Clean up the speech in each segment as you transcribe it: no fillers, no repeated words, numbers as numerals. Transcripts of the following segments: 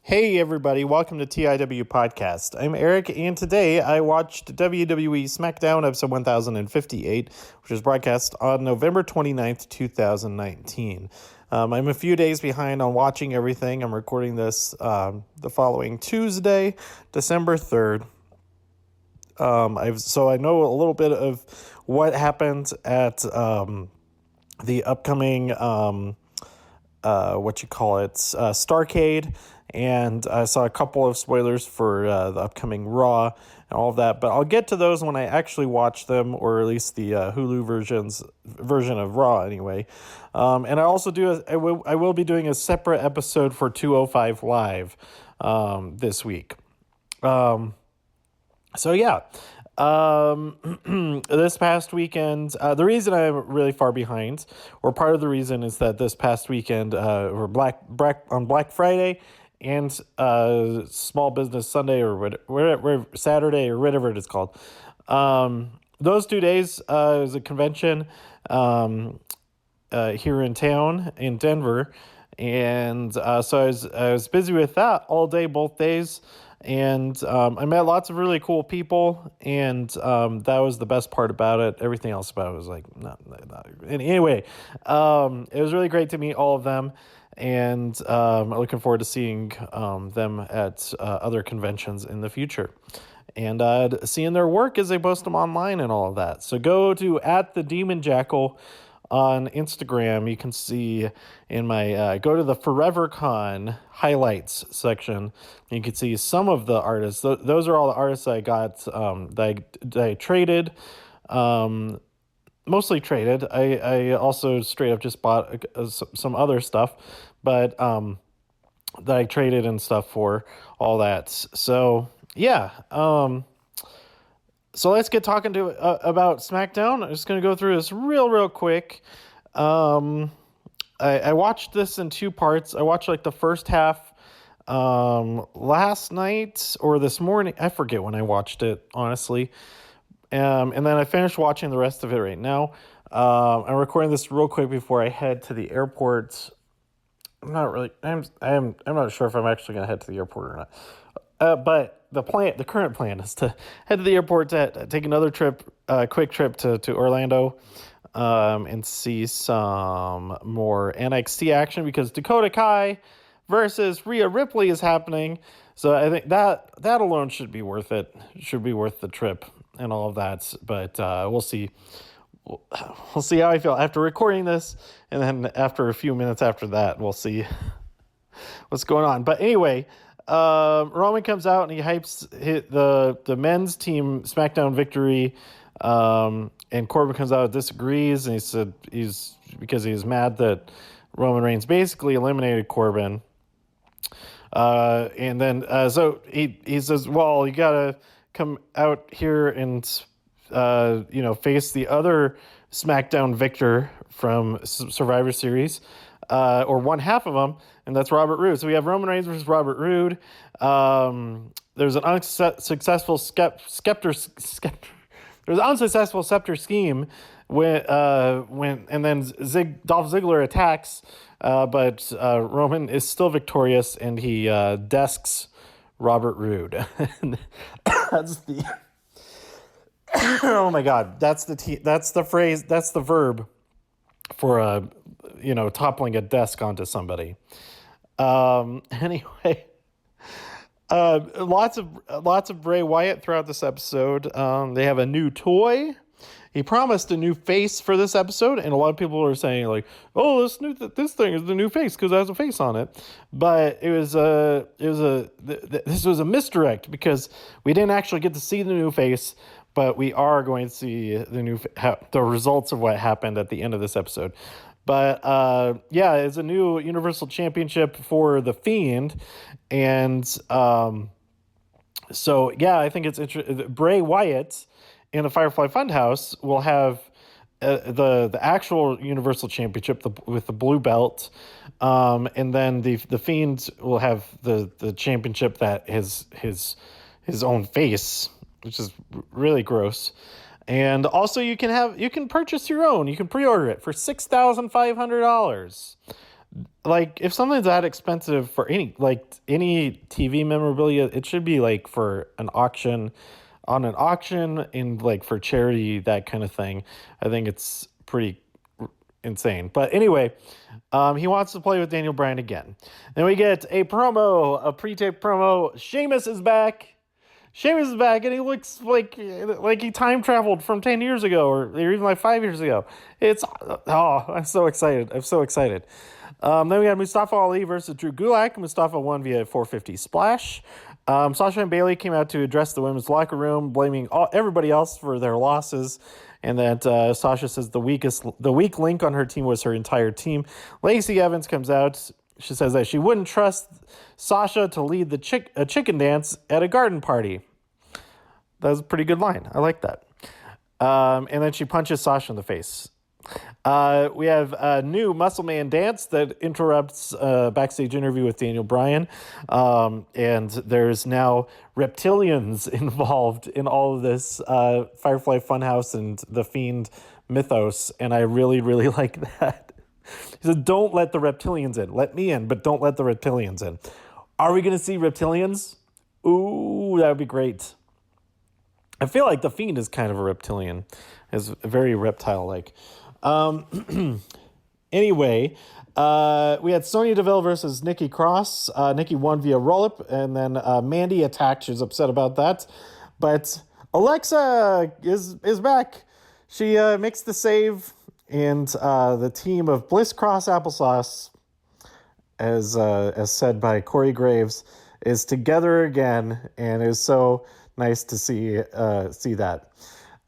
Hey everybody, welcome to TIW Podcast. I'm Eric, and today I watched WWE SmackDown episode 1058, which was broadcast on November 29th, 2019. I'm a few days behind on watching everything. I'm recording this the following Tuesday, December 3rd. So I know a little bit of what happened at the upcoming Starrcade, and I saw a couple of spoilers for the upcoming Raw and all of that, but I'll get to those when I actually watch them, or at least the Hulu version of Raw anyway. And I also I will be doing a separate episode for 205 Live this week. This past weekend, the reason I'm really far behind, or part of the reason, is that this past weekend, or on Black Friday and Small Business Sunday, or whatever, Saturday, or whatever it is called. Those 2 days is a convention here in town in Denver, and so I was busy with that all day, both days. And I met lots of really cool people, and that was the best part about it. Everything else about it was like, not. Anyway, it was really great to meet all of them, and I'm looking forward to seeing them at other conventions in the future, and seeing their work as they post them online and all of that. So go to @TheDemonJackal on Instagram. You can see in my go to the ForeverCon highlights section. You can see some of the artists. Those are all the artists I got that I traded. Mostly traded. I also straight up just bought some other stuff, but that I traded and stuff for all that. So yeah. So let's get talking about SmackDown. I'm just going to go through this real quick. I watched this in two parts. I watched like the first half last night or this morning. I forget when I watched it, honestly. And then I finished watching the rest of it right now. I'm recording this real quick before I head to the airport. I'm not sure if I'm actually going to head to the airport or not. But the current plan is to head to the airport to take another quick trip to Orlando, and see some more NXT action, because Dakota Kai versus Rhea Ripley is happening. So I think that alone should be worth it. Should be worth the trip and all of that. But we'll see. We'll see how I feel after recording this, and then after a few minutes after that, we'll see what's going on. But anyway. Roman comes out and he hypes the men's team SmackDown victory, and Corbin comes out and disagrees, and he said he's mad that Roman Reigns basically eliminated Corbin, and then so he says, well, you gotta come out here and face the other SmackDown victor from Survivor Series, or one half of them, and that's Robert Roode. So we have Roman Reigns versus Robert Roode. There's an unsuccessful scepter scheme when Dolph Ziggler attacks, but Roman is still victorious, and he desks Robert Roode. That's the oh my God, that's the phrase, that's the verb for toppling a desk onto somebody. Anyway, lots of Bray Wyatt throughout this episode. They have a new toy. He promised a new face for this episode, and a lot of people are saying like, "Oh, this thing is the new face because it has a face on it." But this was a misdirect, because we didn't actually get to see the new face, but we are going to see the results of what happened at the end of this episode. But it's a new Universal Championship for The Fiend, and I think it's interesting. Bray Wyatt in the Firefly Funhouse will have the actual Universal Championship with the blue belt, and then the Fiend will have the championship that his own face, which is really gross. And also you can purchase your own. You can pre-order it for $6,500. Like if something's that expensive for any TV memorabilia, it should be like for an auction, on an auction, and like for charity, that kind of thing. I think it's pretty insane. But anyway, he wants to play with Daniel Bryan again. Then we get a pre-tape promo. Sheamus is back. Sheamus is back, and he looks like he time traveled from 10 years ago, or even like 5 years ago. I'm so excited. I'm so excited. Then we had Mustafa Ali versus Drew Gulak. Mustafa won via 450 splash. Sasha and Bayley came out to address the women's locker room, blaming everybody else for their losses, and that Sasha says the weak link on her team was her entire team. Lacey Evans comes out. She says that she wouldn't trust Sasha to lead a chicken dance at a garden party. That was a pretty good line. I like that. And then she punches Sasha in the face. We have a new Muscle Man dance that interrupts a backstage interview with Daniel Bryan. And there's now reptilians involved in all of this Firefly Funhouse and The Fiend mythos. And I really, really like that. He said, don't let the reptilians in. Let me in, but don't let the reptilians in. Are we going to see reptilians? Ooh, that would be great. I feel like The Fiend is kind of a reptilian. Is very reptile-like. Anyway, we had Sonya Deville versus Nikki Cross. Nikki won via roll-up, and then Mandy attacked. She was upset about that. But Alexa is back. She makes the save, and the team of Bliss Cross Applesauce, as said by Corey Graves, is together again, and it is so nice to see that.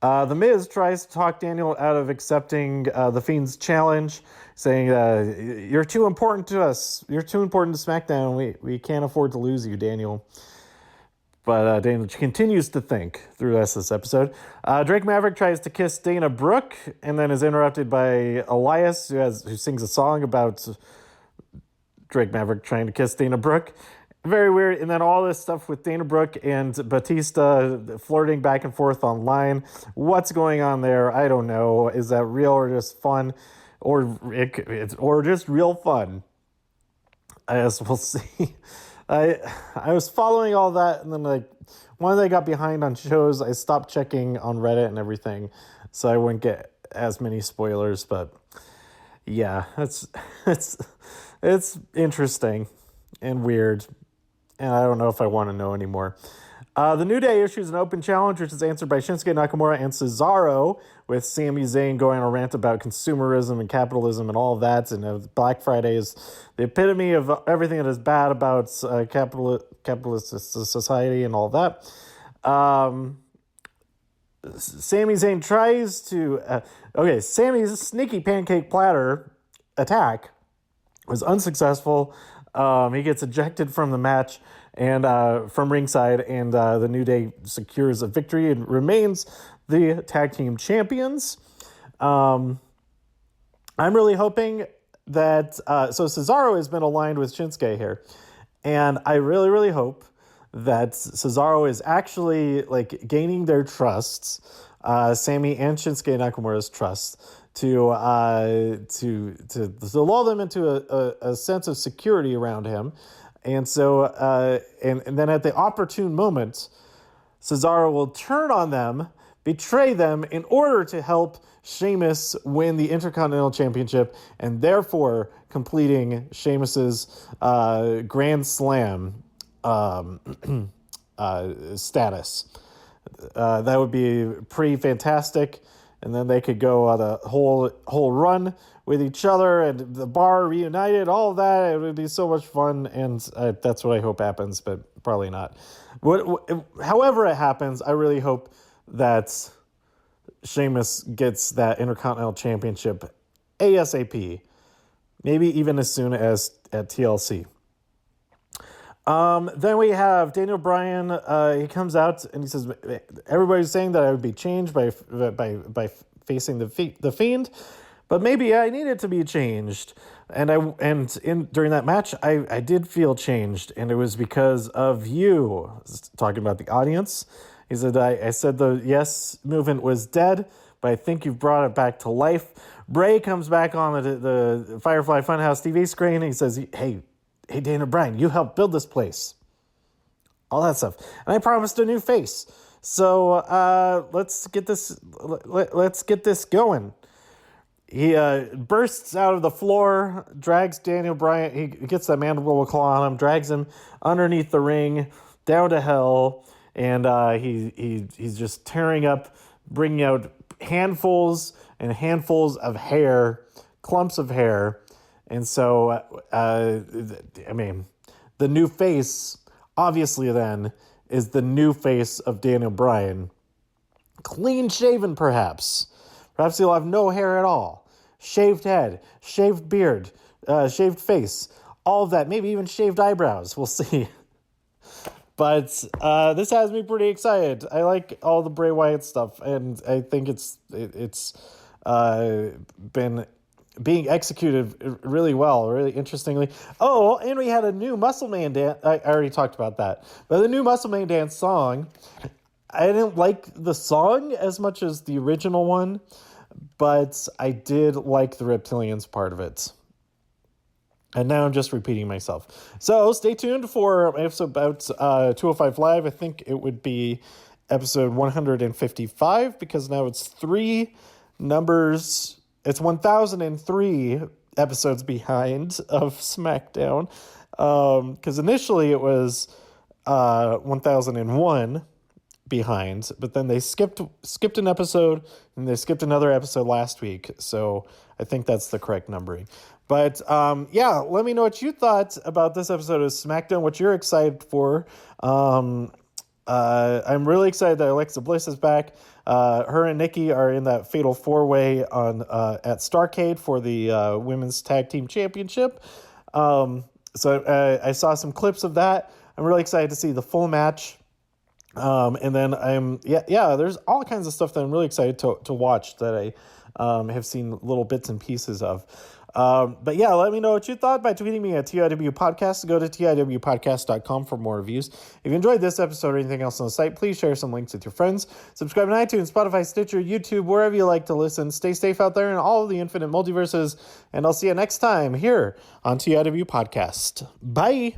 The Miz tries to talk Daniel out of accepting the Fiend's challenge, saying, you're too important to us. You're too important to SmackDown. We can't afford to lose you, Daniel. But Daniel continues to think through the rest of this episode. Drake Maverick tries to kiss Dana Brooke and then is interrupted by Elias, who sings a song about Drake Maverick trying to kiss Dana Brooke. Very weird. And then all this stuff with Dana Brooke and Batista flirting back and forth online. What's going on there? I don't know. Is that real or just fun? Or just real fun? I guess we'll see. I was following all that, and then when I got behind on shows, I stopped checking on Reddit and everything, so I wouldn't get as many spoilers. But yeah, it's interesting and weird, and I don't know if I want to know anymore. The New Day issues an open challenge, which is answered by Shinsuke Nakamura and Cesaro, with Sami Zayn going on a rant about consumerism and capitalism and all of that. And Black Friday is the epitome of everything that is bad about capitalist society and all that. Sami Zayn tries to... Sami's sneaky pancake platter attack was unsuccessful. He gets ejected from the match and from ringside, and the New Day secures a victory and remains the tag team champions. I'm really hoping that so Cesaro has been aligned with Shinsuke here, and I really, really hope that Cesaro is actually gaining their trusts, Sami and Shinsuke Nakamura's trust, to lull them into a sense of security around him. And so, and then at the opportune moment, Cesaro will turn on them, betray them in order to help Sheamus win the Intercontinental Championship, and therefore completing Sheamus's Grand Slam status. That would be pretty fantastic. And then they could go on a whole run with each other and the bar reunited, all of that. It would be so much fun, and that's what I hope happens, but probably not. However it happens, I really hope that Sheamus gets that Intercontinental Championship ASAP, maybe even as soon as at TLC. Then we have Daniel Bryan. He comes out and he says, everybody's saying that I would be changed by facing the Fiend, but maybe I needed to be changed. And during that match, I did feel changed, and it was because of you. Talking about the audience. He said, I said the yes movement was dead, but I think you've brought it back to life. Bray comes back on the Firefly Funhouse TV screen, and he says, hey, Daniel Bryan, you helped build this place. All that stuff. And I promised a new face. So let's get this going. He bursts out of the floor, drags Daniel Bryan. He gets that mandible claw on him, drags him underneath the ring, down to hell, and he's just tearing up, bringing out handfuls and handfuls of hair, clumps of hair. And so, the new face, obviously then, is the new face of Daniel Bryan. Clean shaven, perhaps. Perhaps he'll have no hair at all. Shaved head, shaved beard, shaved face, all of that. Maybe even shaved eyebrows. We'll see. But this has me pretty excited. I like all the Bray Wyatt stuff, and I think it's been being executed really well, really interestingly. Oh, and we had a new Muscle Man dance. I already talked about that. But the new Muscle Man dance song, I didn't like the song as much as the original one, but I did like the Reptilians part of it. And now I'm just repeating myself. So stay tuned for episode about 205 Live. I think it would be episode 155, because now it's 3 numbers. It's 1003 episodes behind of SmackDown. Because initially it was 1001 behind, but then they skipped an episode, and they skipped another episode last week. So I think that's the correct numbering. But let me know what you thought about this episode of SmackDown, what you're excited for. I'm really excited that Alexa Bliss is back. Her and Nikki are in that fatal 4-way on at Starrcade for the Women's Tag Team Championship. So I saw some clips of that. I'm really excited to see the full match. And then there's all kinds of stuff that I'm really excited to watch that I have seen little bits and pieces of. But let me know what you thought by tweeting me at TIW Podcast. Go to TIWpodcast.com for more reviews. If you enjoyed this episode or anything else on the site, please share some links with your friends. Subscribe to iTunes, Spotify, Stitcher, YouTube, wherever you like to listen. Stay safe out there in all of the infinite multiverses, and I'll see you next time here on TIW Podcast. Bye!